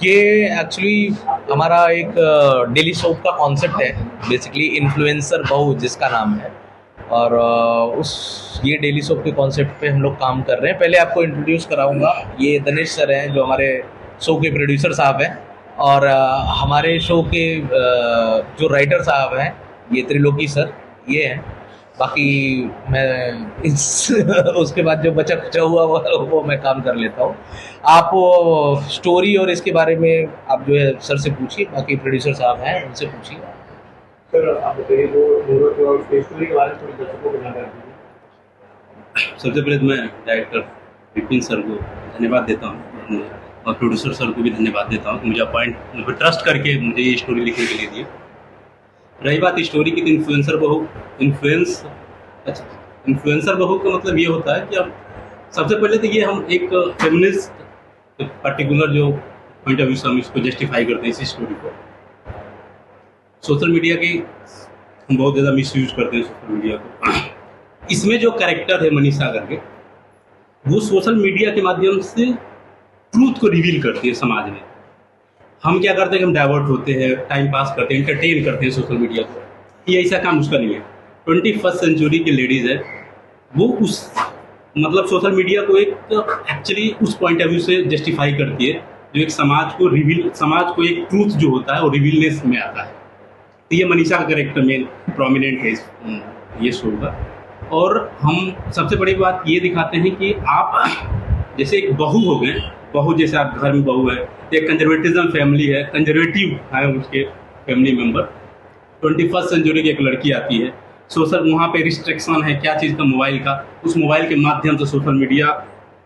ये एक्चुअली हमारा एक डेली सोप का कॉन्सेप्ट है, बेसिकली इन्फ्लुएंसर बहू जिसका नाम है। और उस ये डेली सोप के कॉन्सेप्ट पे हम लोग काम कर रहे हैं। पहले आपको इंट्रोड्यूस कराऊंगा, ये दनेश सर हैं जो हमारे शो के प्रोड्यूसर साहब हैं, और हमारे शो के जो राइटर साहब हैं ये त्रिलोकी सर, ये हैं। बाकी मैं इस उसके बाद जो बचा खुचा हुआ वो मैं काम कर लेता हूँ। आप वो स्टोरी और इसके बारे में आप जो है सर से पूछिए, बाकी प्रोड्यूसर साहब हैं उनसे पूछिए। सर आप बताइए जो मुहूर्त और स्टोरी के बारे में थोड़ी दर्शकों को जानकारी दीजिए। सबसे पहले तो मैं डायरेक्टर विपिन सर को धन्यवाद देता हूँ और प्रोड्यूसर सर को भी धन्यवाद देता हूँ कि मुझे अपॉइंट ट्रस्ट करके मुझे ये स्टोरी लिखने के लिए दिए। रही बात स्टोरी की, तो इन्फ्लुएंसर बहू का मतलब ये होता है कि अब सबसे पहले तो ये हम एक फेमिनिस्ट पर्टिकुलर जो पॉइंट ऑफ व्यू से हम इसको जस्टिफाई करते हैं इस स्टोरी को। सोशल मीडिया की हम बहुत ज़्यादा मिस यूज करते हैं सोशल मीडिया को। इसमें जो कैरेक्टर है मनीषा करके, वो सोशल मीडिया के माध्यम से ट्रूथ को रिवील करती है समाज में। हम क्या करते हैं कि हम डाइवर्ट होते हैं, टाइम पास करते हैं, एंटरटेन करते हैं सोशल मीडिया को। ये ऐसा काम उसका नहीं है। 21st सेंचुरी की लेडीज़ है, वो उस मतलब सोशल मीडिया को एक एक्चुअली उस पॉइंट ऑफ व्यू से जस्टिफाई करती है जो एक समाज को एक ट्रूथ जो होता है वो रिवीलनेस में आता है। तो ये मनीषा का कैरेक्टर में प्रोमिनेंट है ये शो का। और हम सबसे बड़ी बात ये दिखाते हैं कि आप जैसे एक बहू हो गए, बहू जैसे आप घर में बहू है, एक कंजर्वेटिज्म फैमिली है, कंजर्वेटिव है उसके फैमिली मेंबर। 21st सेंचुरी की एक लड़की आती है, सोशल वहाँ पे रिस्ट्रिक्शन है क्या चीज़ का, मोबाइल का। उस मोबाइल के माध्यम से सोशल मीडिया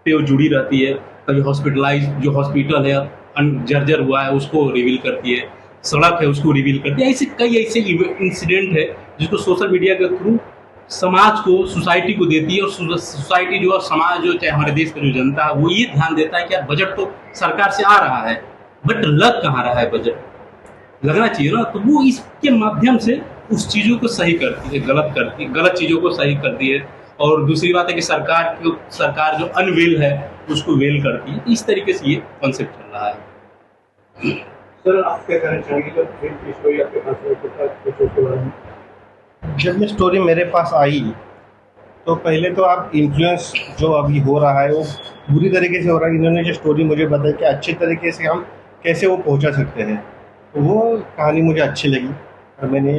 पे वो जुड़ी रहती है। कभी हॉस्पिटलाइज जो हॉस्पिटल है जर्जर हुआ है उसको रिवील करती है, सड़क है उसको रिवील करती है। ऐसे कई ऐसे इंसिडेंट है जिसको सोशल मीडिया के थ्रू समाज को, सोसाइटी को देती है। और सोसाइटी जो और समाज जो, चाहे हमारे देश का जो जनता है, वो ये ध्यान देता है कि यार बजट तो सरकार से आ रहा है, बट लग कहाँ रहा है, बजट लगना चाहिए ना। तो वो इसके माध्यम से उस चीज़ों को सही करती है, गलत चीज़ों को सही करती है। और दूसरी बात है कि सरकार जो अनवेल है उसको वेल करती है। इस तरीके से ये कॉन्सेप्ट चल रहा है। सर आप क्या कहना चाहेंगे जब फिल्म स्टोरी आपके पास आई तो उसके बारे में? जब ये स्टोरी मेरे पास आई तो पहले तो आप इन्फ्लुएंस जो अभी हो रहा है वो बुरी तरीके से हो रहा है। इन्होंने जो स्टोरी मुझे बताई कि अच्छे तरीके से हम कैसे वो पहुंचा सकते हैं, तो वो कहानी मुझे अच्छी लगी। और मैंने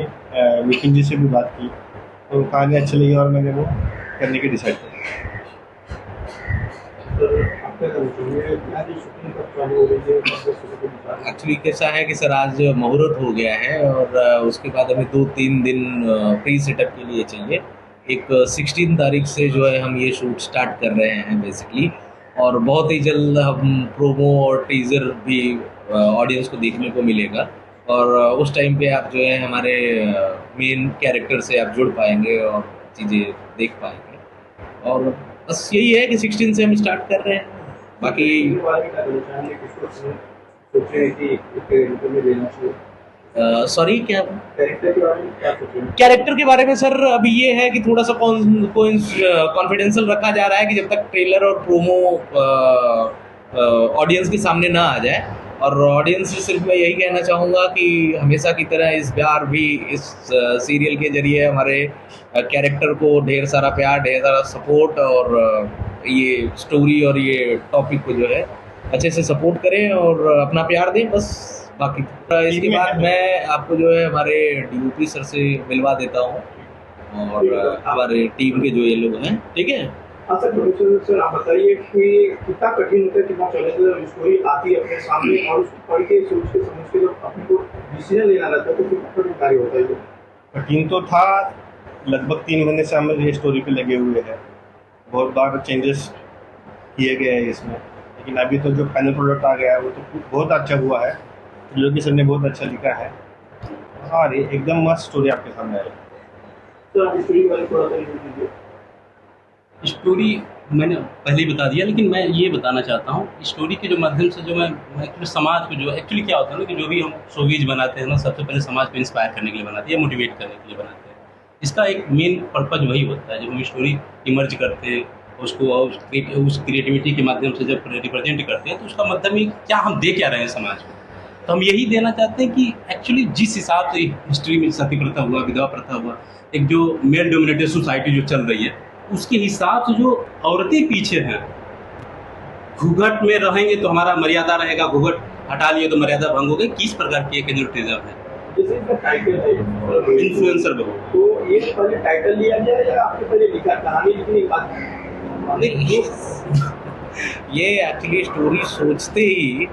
विपिन जी से भी बात की तो कहानी अच्छी लगी और मैंने वो करने की डिसाइड किया। एक्चुअली कैसा है कि सर आज मुहूर्त हो गया है और उसके बाद हमें 2-3 दिन प्री सेटअप के लिए चाहिए। एक 16 तारीख से जो है हम ये शूट स्टार्ट कर रहे हैं बेसिकली, और बहुत ही जल्द हम प्रोमो और टीज़र भी ऑडियंस को देखने को मिलेगा। और उस टाइम पे आप जो है हमारे मेन कैरेक्टर से आप जुड़ पाएंगे और चीज़ें देख पाएंगे। और बस यही है कि 16 से हम स्टार्ट कर रहे हैं। बाकी सॉरी क्या कैरेक्टर के बारे में सर अभी ये है कि थोड़ा सा कॉन्फिडेंशियल रखा जा रहा है कि जब तक ट्रेलर और प्रोमो ऑडियंस के सामने ना आ जाए। और ऑडियंस से सिर्फ मैं यही कहना चाहूँगा कि हमेशा की तरह इस बार भी इस सीरियल के जरिए हमारे कैरेक्टर को ढेर सारा प्यार, ढेर सारा सपोर्ट, और ये स्टोरी और ये टॉपिक को जो है अच्छे से सपोर्ट करें और अपना प्यार दें बस। बाकी इसके बाद मैं आपको जो है हमारे DOP सर से मिलवा देता हूँ और हमारे टीम के जो ये लोग हैं, ठीक है। हाँ सर, प्रोड्यूसर सर आप बताइए कि कितना कठिन होता है, कितना चैलेंज स्टोरी आती है अपने सामने और उसको पढ़ के सोच के समझ के जब अपने को डिसीजन लेना रहता है तो कितना कठिन कार्य होता है? कठिन तो था, लगभग 3 महीने से हम ये स्टोरी पे लगे हुए हैं। बहुत बार चेंजेस किए गए हैं इसमें, लेकिन अभी तो जो फाइनल प्रोडक्ट आ गया है वो तो बहुत अच्छा हुआ है। त्रिलोकी सर ने बहुत अच्छा लिखा है और एकदम मस्त स्टोरी आपके सामने आई। तो आप स्टोरी वाले थोड़ा सा रिव्यू दीजिए। स्टोरी मैंने पहले ही बता दिया, लेकिन मैं ये बताना चाहता हूँ स्टोरी के जो माध्यम से जो मैं एक्चुअली समाज को जो एक्चुअली क्या होता है ना कि जो भी हम शोवीज बनाते हैं ना, सबसे पहले समाज को इंस्पायर करने के लिए बनाते हैं या मोटिवेट करने के लिए बनाते हैं। इसका एक मेन पर्पज वही होता है जब हम स्टोरी इमर्ज करते हैं उसको उस क्रिएटिविटी के माध्यम से जब रिप्रेजेंट करते हैं तो उसका मतलब ये क्या हम दे क्या रहे हैं समाज को। तो हम यही देना चाहते हैं कि एक्चुअली जिस हिसाब से हिस्ट्री में सती प्रथा हुआ, विधवा प्रथा हुआ, एक जो मेल डोमिनेटेड सोसाइटी जो चल रही है उसके हिसाब से जो औरतें पीछे हैं, घूंघट में रहेंगे तो हमारा मर्यादा रहेगा, घूंघट हटा लिए तो मर्यादा भंग हो गई, किस प्रकार की एक एजुटेजम है। जैसे इसका टाइटल है इन्फ्लुएंसर बहू, तो ये पहले टाइटल लिया गया या आपने पहले लिखा, कहानी लिखने के बाद? नहीं, ये एक्चुअली स्टोरी सोचते ही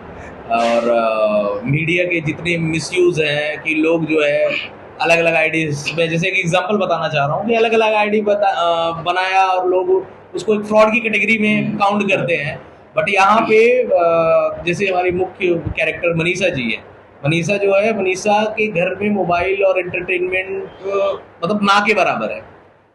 और मीडिया के जितने मिसयूज हैं कि लोग जो है अलग अलग आईडीज में, जैसे एक एग्जांपल बताना चाह रहा हूँ कि अलग अलग आईडी बनाया और लोग उसको एक फ्रॉड की कैटेगरी में काउंट करते हैं। बट यहाँ पे जैसे हमारी मुख्य कैरेक्टर मनीषा जी है, मनीषा जो है, मनीषा के घर में मोबाइल और एंटरटेनमेंट मतलब ना के बराबर है।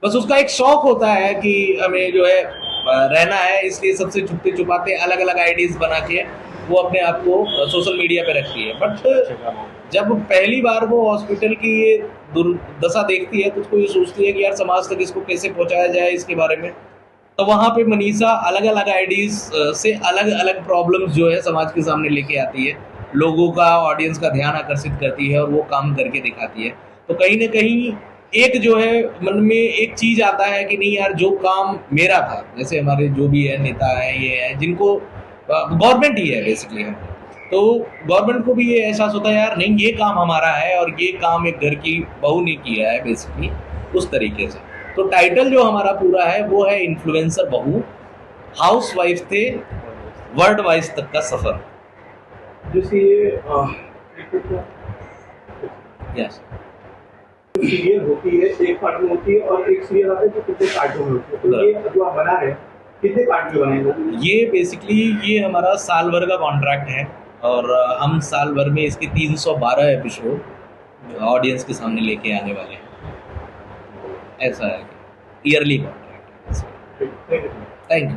बस उसका एक शौक होता है कि हमें जो है रहना है, इसलिए सबसे छुपते छुपाते अलग अलग आईडीज बना के वो अपने आप को सोशल मीडिया पे रखती है। बट जब पहली बार वो हॉस्पिटल की ये दुर्दशा देखती है तो उसको ये सोचती है कि यार समाज तक इसको कैसे पहुंचाया जाए इसके बारे में। तो वहाँ पे मनीषा अलग अलग आईडीज से अलग अलग प्रॉब्लम्स जो है समाज के सामने लेके आती है, लोगों का, ऑडियंस का ध्यान आकर्षित करती है और वो काम करके दिखाती है। तो कहीं ना कहीं एक जो है मन में एक चीज आता है कि नहीं यार, जो काम मेरा था, जैसे हमारे जो भी है नेता है, ये है जिनको गवर्नमेंट ही है बेसिकली हम, तो गवर्नमेंट को भी ये एहसास होता है यार नहीं ये काम हमारा है और ये काम एक घर की बहू ने किया है बेसिकली, उस तरीके से। तो टाइटल जो हमारा पूरा है वो है इन्फ्लुएंसर बहू, हाउस वाइफ थे वर्ल्ड वाइज तक का सफर। जैसे ये यस, सीरियल होती है, एक पार्ट में होती है और एक सीरियल आता है जो कितने पार्टों में होती है, तो ये जो आप बना रहे हैं कितने पार्ट में बनेगा? ये बेसिकली ये हमारा साल भर का कॉन्ट्रैक्ट है और हम साल भर में इसके 312 एपिसोड ऑडियंस के सामने लेके आने वाले हैं। ऐसा है, ईयरली कॉन्ट्रैक्ट है। Thank you.